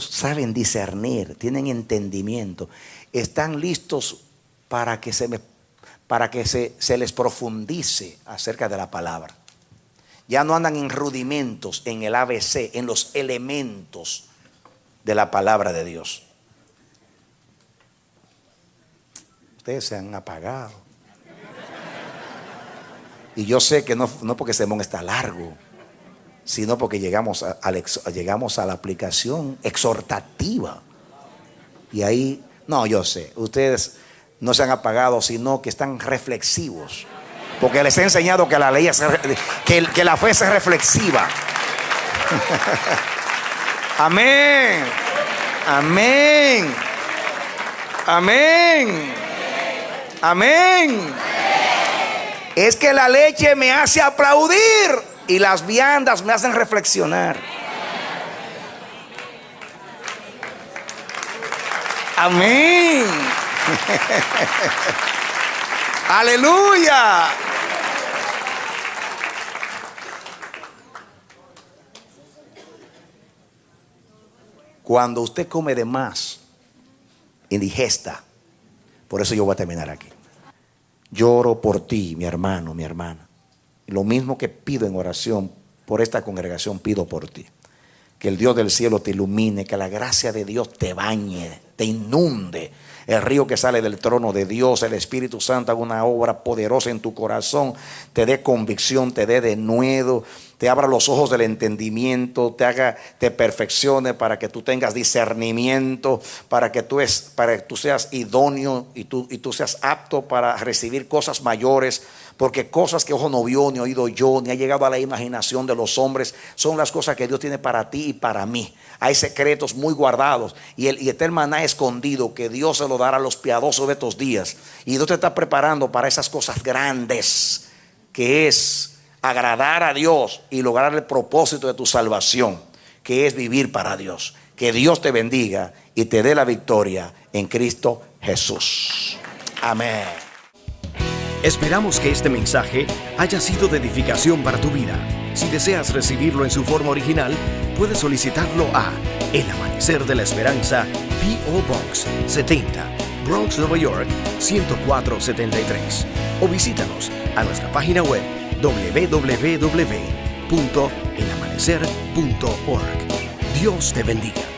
saben discernir, tienen entendimiento, están listos para que se les profundice acerca de la palabra. Ya no andan en rudimentos, en el ABC, en los elementos de la palabra de Dios. Ustedes se han apagado. Y yo sé que no porque ese sermón está largo, sino porque llegamos a la aplicación exhortativa. Y ahí, yo sé, ustedes no se han apagado, sino que están reflexivos. Porque les he enseñado que la ley que la fe es reflexiva. Amén. Amén. Amén. Amén. Es que la leche me hace aplaudir y las viandas me hacen reflexionar. Amén. Aleluya. Cuando usted come de más, indigesta. Por eso yo voy a terminar aquí. Lloro por ti, mi hermano, mi hermana. Y lo mismo que pido en oración por esta congregación, pido por ti. Que el Dios del cielo te ilumine, que la gracia de Dios te bañe, te inunde. El río que sale del trono de Dios, el Espíritu Santo haga una obra poderosa en tu corazón, te dé convicción, te dé denuedo, te abra los ojos del entendimiento, te perfeccione para que tú tengas discernimiento, para que tú seas idóneo y tú seas apto para recibir cosas mayores. Porque cosas que ojo no vio, ni oído yo, ni ha llegado a la imaginación de los hombres, son las cosas que Dios tiene para ti y para mí. Hay secretos muy guardados y el maná escondido que Dios se lo dará a los piadosos de estos días. Y Dios te está preparando para esas cosas grandes, que es agradar a Dios y lograr el propósito de tu salvación, que es vivir para Dios. Que Dios te bendiga y te dé la victoria en Cristo Jesús. Amén.
Esperamos que este mensaje haya sido de edificación para tu vida. Si deseas recibirlo en su forma original, puedes solicitarlo a El Amanecer de la Esperanza, P.O. Box 70, Bronx, Nueva York 10473. O visítanos a nuestra página web www.elamanecer.org. Dios te bendiga.